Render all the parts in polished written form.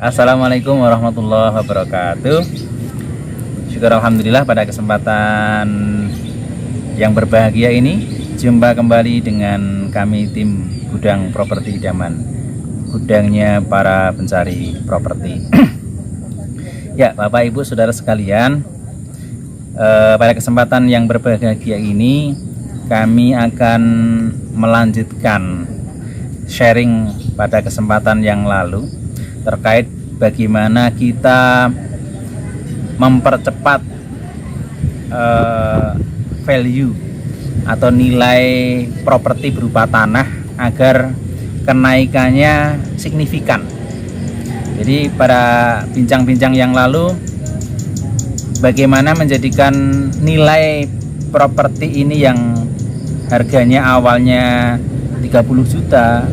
Assalamualaikum warahmatullahi wabarakatuh. Syukur alhamdulillah pada kesempatan yang berbahagia ini jumpa kembali dengan kami tim Gudang Properti Idaman, gudangnya para pencari properti. Ya, Bapak Ibu Saudara sekalian, pada kesempatan yang berbahagia ini kami akan melanjutkan sharing pada kesempatan yang lalu terkait bagaimana kita mempercepat value atau nilai properti berupa tanah agar kenaikannya signifikan. Jadi pada bincang-bincang yang lalu bagaimana menjadikan nilai properti ini yang harganya awalnya 30 juta,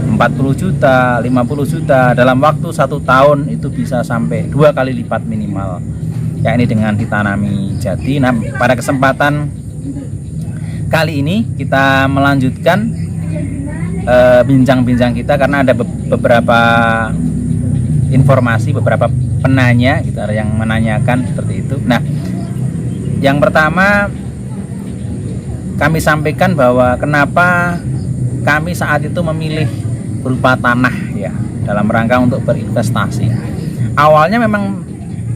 40 juta, 50 juta dalam waktu 1 tahun itu bisa sampai 2 kali lipat minimal, yakni dengan ditanami jati. Nah, pada kesempatan kali ini kita melanjutkan bincang-bincang kita karena ada beberapa informasi, beberapa penanya gitu, ada yang menanyakan seperti itu. Nah, yang pertama kami sampaikan bahwa kenapa kami saat itu memilih berupa tanah ya dalam rangka untuk berinvestasi. Awalnya memang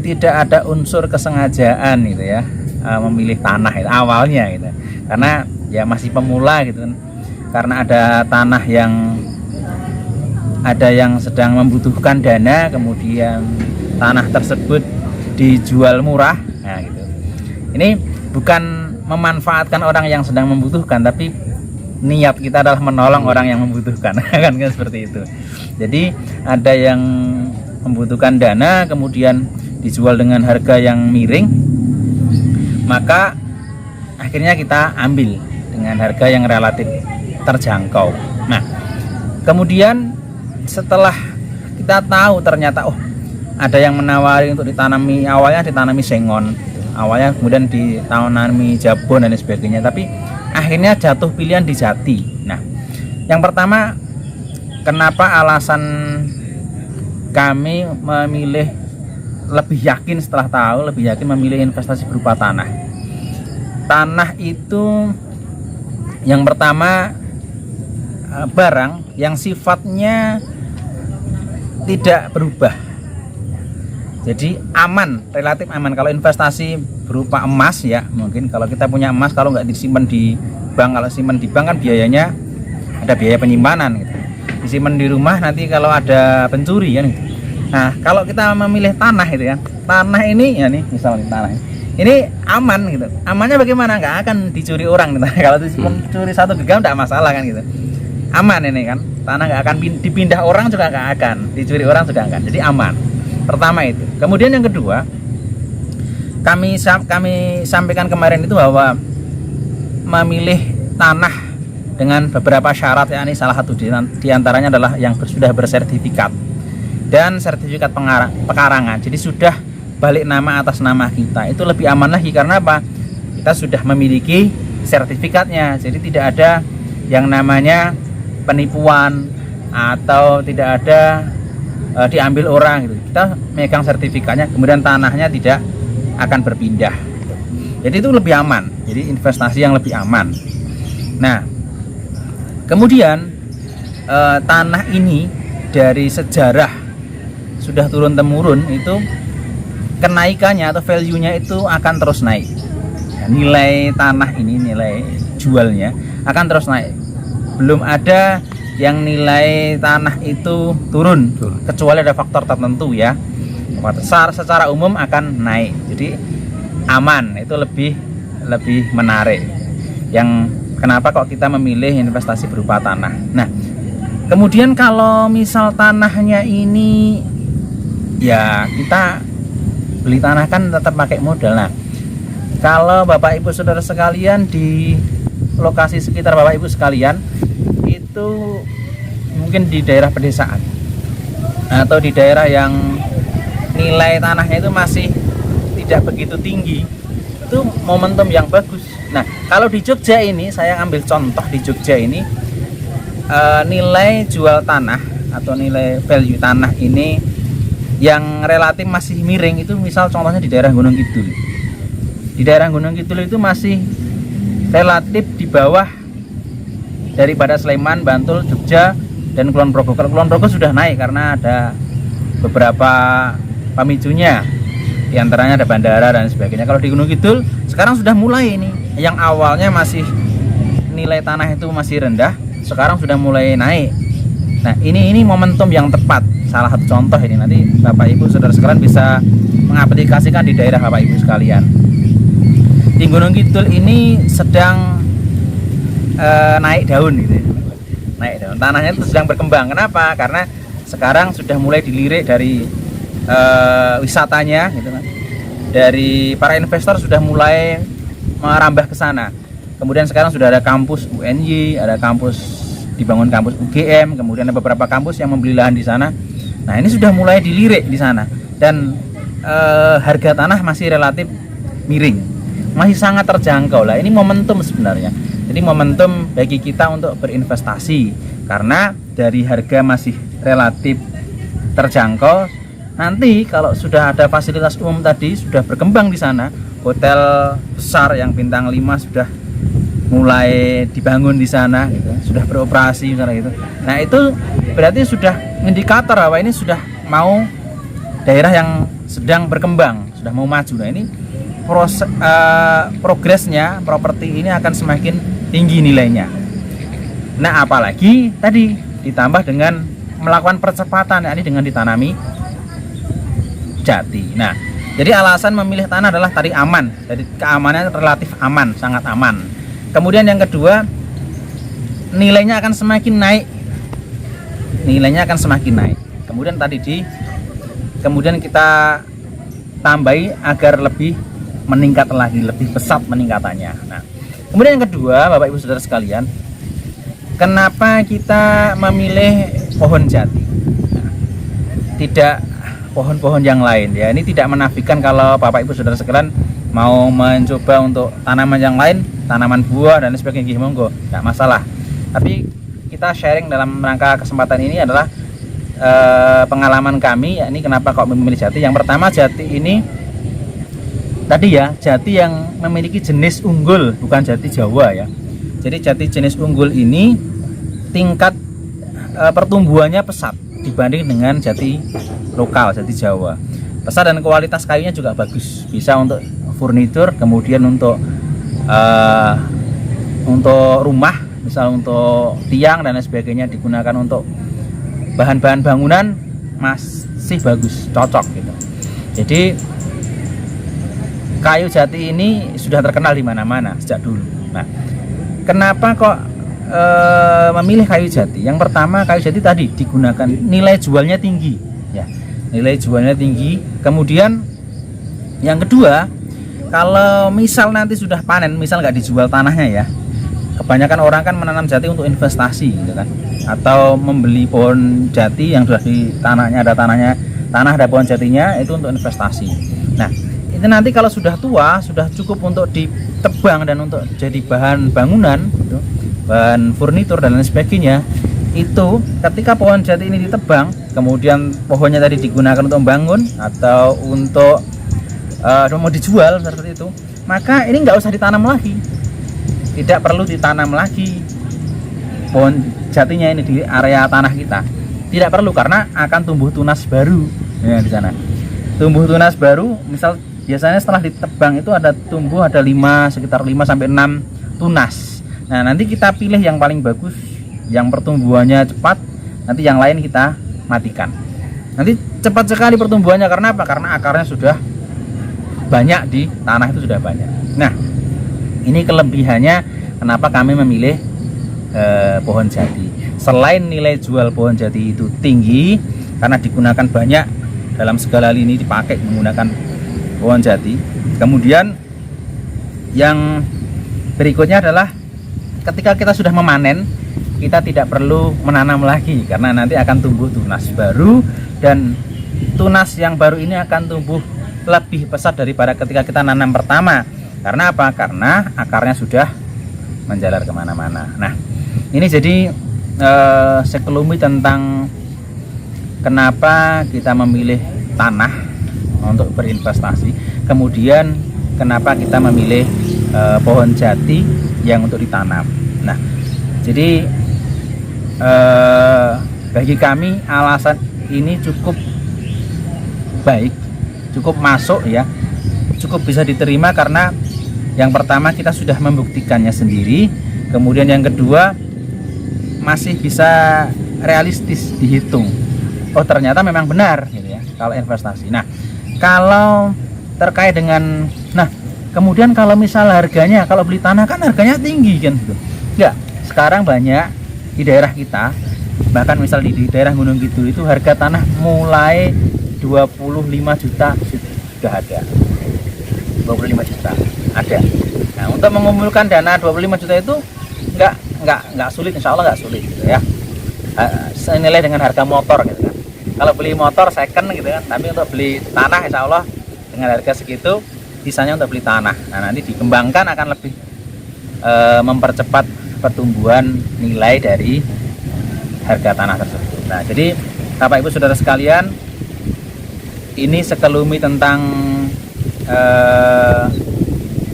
tidak ada unsur kesengajaan gitu ya, memilih tanah itu awalnya gitu. Karena ya masih pemula gitu kan. Karena ada tanah yang sedang membutuhkan dana, kemudian tanah tersebut dijual murah. Nah, gitu. Ini bukan memanfaatkan orang yang sedang membutuhkan, tapi niat kita adalah menolong orang yang membutuhkan. Kan seperti itu. Jadi ada yang membutuhkan dana kemudian dijual dengan harga yang miring, maka akhirnya kita ambil dengan harga yang relatif terjangkau. Nah, kemudian setelah kita tahu ternyata ada yang menawari untuk ditanami, awalnya ditanami sengon, awalnya kemudian ditanami jabon dan sebagainya, tapi akhirnya jatuh pilihan di jati. Nah, yang pertama, kenapa alasan kami memilih, lebih yakin setelah tahu, lebih yakin memilih investasi berupa tanah. Tanah itu yang pertama barang yang sifatnya tidak berubah, jadi aman, relatif aman. Kalau investasi berupa emas ya, mungkin kalau kita punya emas, kalau nggak disimpan di bank, kalau simpan di bank kan biayanya ada biaya penyimpanan gitu. Disimpan di rumah nanti kalau ada pencuri kan gitu. Nah, kalau kita memilih tanah itu ya, tanah ini ya nih misalnya tanah ini aman gitu. Amannya bagaimana? Nggak akan dicuri orang gitu. Kalau dicuri 1 genggam nggak masalah kan gitu. Aman ini kan, tanah nggak akan dipindah orang juga nggak akan, dicuri orang juga nggak akan, jadi aman. Pertama itu. Kemudian yang kedua, kami sampaikan kemarin itu bahwa memilih tanah dengan beberapa syarat, ya ini salah satu diantaranya adalah yang sudah bersertifikat dan sertifikat pekarangan, jadi sudah balik nama atas nama kita. Itu lebih aman lagi karena apa? Kita sudah memiliki sertifikatnya, jadi tidak ada yang namanya penipuan atau tidak ada diambil orang gitu. Kita megang sertifikatnya, kemudian tanahnya tidak akan berpindah. Jadi itu lebih aman. Jadi investasi yang lebih aman. Nah, kemudian tanah ini dari sejarah sudah turun temurun, itu kenaikannya atau value-nya itu akan terus naik. Nilai tanah ini, nilai jualnya akan terus naik. Belum ada yang nilai tanah itu turun, kecuali ada faktor tertentu ya. Secara umum akan naik, jadi aman. Itu lebih menarik. Yang kenapa kok kita memilih investasi berupa tanah. Nah, kemudian kalau misal tanahnya ini ya kita beli tanah kan tetap pakai modal. Nah, kalau Bapak Ibu Saudara sekalian di lokasi sekitar Bapak Ibu sekalian itu mungkin di daerah pedesaan atau di daerah yang nilai tanahnya itu masih tidak begitu tinggi, itu momentum yang bagus. Nah, kalau di Jogja ini, saya ambil contoh di Jogja ini, nilai jual tanah atau nilai value tanah ini yang relatif masih miring itu misal contohnya di daerah Gunung Kidul. Di daerah Gunung Kidul itu masih relatif di bawah daripada Sleman, Bantul, Jogja, dan Kulon Progo. Kalau Kulon Progo sudah naik karena ada beberapa pemicunya, di antaranya ada bandara dan sebagainya. Kalau di Gunung Kidul sekarang sudah mulai ini, yang awalnya masih nilai tanah itu masih rendah, sekarang sudah mulai naik. Nah ini momentum yang tepat. Salah satu contoh ini, nanti Bapak Ibu saudara sekalian bisa mengaplikasikan di daerah Bapak Ibu sekalian. Di Gunung Kidul ini sedang naik daun gitu ya. Naik daun, tanahnya itu sedang berkembang. Kenapa? Karena sekarang sudah mulai dilirik dari wisatanya gitu kan. Dari para investor sudah mulai merambah ke sana. Kemudian sekarang sudah ada kampus UNY, ada kampus dibangun kampus UGM, kemudian ada beberapa kampus yang membeli lahan di sana. Nah, ini sudah mulai dilirik di sana dan harga tanah masih relatif miring. Masih sangat terjangkau lah. Ini momentum sebenarnya. Jadi momentum bagi kita untuk berinvestasi karena dari harga masih relatif terjangkau. Nanti kalau sudah ada fasilitas umum tadi sudah berkembang di sana, hotel besar yang bintang 5 sudah mulai dibangun di sana gitu, sudah beroperasi misalnya gitu. Nah, itu berarti sudah indikator bahwa ini sudah mau daerah yang sedang berkembang, sudah mau maju. Nah, ini progresnya properti ini akan semakin tinggi nilainya. Nah, apalagi tadi ditambah dengan melakukan percepatan, yakni dengan ditanami jati. Nah, jadi alasan memilih tanah adalah tadi aman. Jadi keamanannya relatif aman, sangat aman. Kemudian yang kedua, nilainya akan semakin naik. Nilainya akan semakin naik. Kemudian kita tambahi agar lebih meningkat lagi, lebih pesat peningkatannya. Nah, kemudian yang kedua, Bapak Ibu Saudara sekalian, kenapa kita memilih pohon jati? Nah, tidak pohon-pohon yang lain ya. Ini tidak menafikan kalau Bapak Ibu Saudara sekalian mau mencoba untuk tanaman yang lain, tanaman buah dan sebagainya, monggo, tidak masalah. Tapi kita sharing dalam rangka kesempatan ini adalah pengalaman kami, yakni kenapa kok memilih jati. Yang pertama, jati ini tadi ya, jati yang memiliki jenis unggul, bukan jati Jawa ya. Jadi jati jenis unggul ini tingkat pertumbuhannya pesat dibanding dengan jati lokal, jati Jawa. Pesat dan kualitas kayunya juga bagus, bisa untuk furnitur, kemudian untuk rumah, misal untuk tiang dan lain sebagainya, digunakan untuk bahan-bahan bangunan masih bagus, cocok gitu. Jadi kayu jati ini sudah terkenal di mana-mana sejak dulu. Nah, kenapa kok memilih kayu jati? Yang pertama, kayu jati tadi digunakan nilai jualnya tinggi ya, nilai jualnya tinggi. Kemudian yang kedua, kalau misal nanti sudah panen, misal nggak dijual tanahnya ya, kebanyakan orang kan menanam jati untuk investasi gitu kan, atau membeli pohon jati yang sudah di tanahnya, ada ada pohon jatinya, itu untuk investasi. Nah, itu nanti kalau sudah tua, sudah cukup untuk ditebang dan untuk jadi bahan bangunan gitu, bahan furnitur dan lain sebagainya. Itu ketika pohon jati ini ditebang, kemudian pohonnya tadi digunakan untuk membangun atau untuk mau dijual seperti itu, maka ini nggak usah ditanam lagi, tidak perlu ditanam lagi pohon jatinya ini di area tanah kita, tidak perlu, karena akan tumbuh tunas baru ya di sana. Tumbuh tunas baru, misal biasanya setelah ditebang itu ada sekitar 5 sampai 6 tunas. Nah, nanti kita pilih yang paling bagus, yang pertumbuhannya cepat, nanti yang lain kita matikan. Nanti cepat sekali pertumbuhannya, karena apa? Karena akarnya sudah banyak di tanah, itu sudah banyak. Nah, ini kelebihannya kenapa kami memilih pohon jati. Selain nilai jual pohon jati itu tinggi karena digunakan banyak dalam segala lini, dipakai menggunakan pohon jati. Kemudian yang berikutnya adalah ketika kita sudah memanen, kita tidak perlu menanam lagi karena nanti akan tumbuh tunas baru, dan tunas yang baru ini akan tumbuh lebih pesat daripada ketika kita nanam pertama. Karena apa? Karena akarnya sudah menjalar kemana-mana. Nah, ini jadi sekelumit tentang kenapa kita memilih tanah untuk berinvestasi. Kemudian kenapa kita memilih pohon jati yang untuk ditanam. Nah, jadi bagi kami alasan ini cukup baik, cukup masuk ya, cukup bisa diterima karena yang pertama kita sudah membuktikannya sendiri, kemudian yang kedua masih bisa realistis dihitung. Oh ternyata memang benar gitu ya kalau investasi. Nah kalau terkait dengan, nah kemudian kalau misal harganya, kalau beli tanah kan harganya tinggi kan gitu. Enggak, sekarang banyak di daerah kita, bahkan misal di daerah Gunung Kidul itu harga tanah mulai 25 juta sudah ada. 25 juta ada. Nah untuk mengumpulkan dana 25 juta itu nggak sulit, insya Allah nggak sulit gitu ya. Senilai dengan harga motor gitu kan. Kalau beli motor second gitu kan, tapi untuk beli tanah insya Allah dengan harga segitu, sisanya untuk beli tanah. Nah nanti dikembangkan akan lebih mempercepat pertumbuhan nilai dari harga tanah tersebut. Nah jadi Bapak Ibu Saudara sekalian, ini sekelumit tentang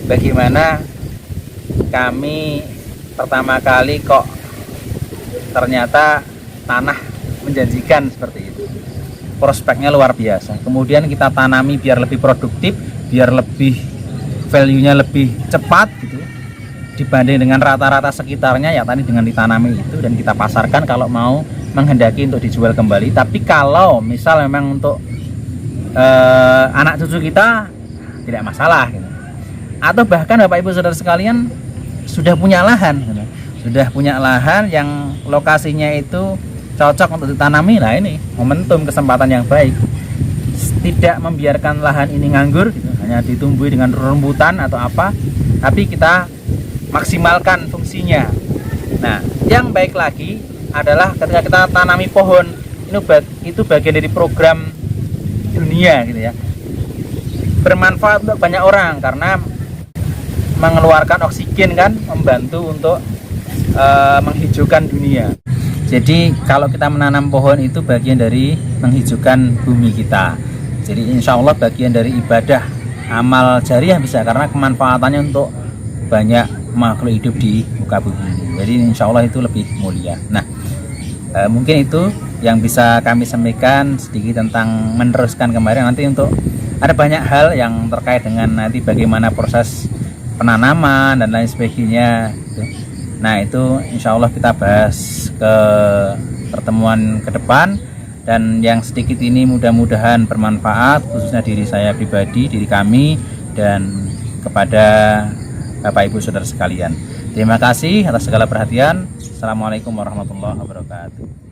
bagaimana kami pertama kali kok ternyata tanah menjanjikan seperti itu, prospeknya luar biasa. Kemudian kita tanami biar lebih produktif, biar lebih value-nya lebih cepat gitu dibanding dengan rata-rata sekitarnya ya tadi dengan ditanami itu, dan kita pasarkan kalau mau menghendaki untuk dijual kembali. Tapi kalau misal memang untuk anak cucu kita tidak masalah gitu. Atau bahkan Bapak Ibu Saudara sekalian sudah punya lahan gitu. Sudah punya lahan yang lokasinya itu cocok untuk ditanami. Nah ini momentum kesempatan yang baik, tidak membiarkan lahan ini nganggur gitu, hanya ditumbuhi dengan rembutan atau apa, tapi kita maksimalkan fungsinya. Nah yang baik lagi adalah ketika kita tanami pohon itu bagian dari program dunia gitu ya, bermanfaat untuk banyak orang karena mengeluarkan oksigen kan, membantu untuk menghijaukan dunia. Jadi kalau kita menanam pohon itu bagian dari menghijaukan bumi kita. Jadi insya Allah bagian dari ibadah, amal jariah bisa, karena kemanfaatannya untuk banyak makhluk hidup di muka bumi. Jadi insya Allah itu lebih mulia. Nah mungkin itu yang bisa kami sampaikan sedikit tentang meneruskan kemarin. Nanti untuk ada banyak hal yang terkait dengan nanti bagaimana proses penanaman dan lain sebagainya gitu. Nah itu insya Allah kita bahas ke pertemuan ke depan, dan yang sedikit ini mudah-mudahan bermanfaat khususnya diri saya pribadi, diri kami, dan kepada Bapak Ibu Saudara sekalian. Terima kasih atas segala perhatian. Assalamualaikum warahmatullahi wabarakatuh.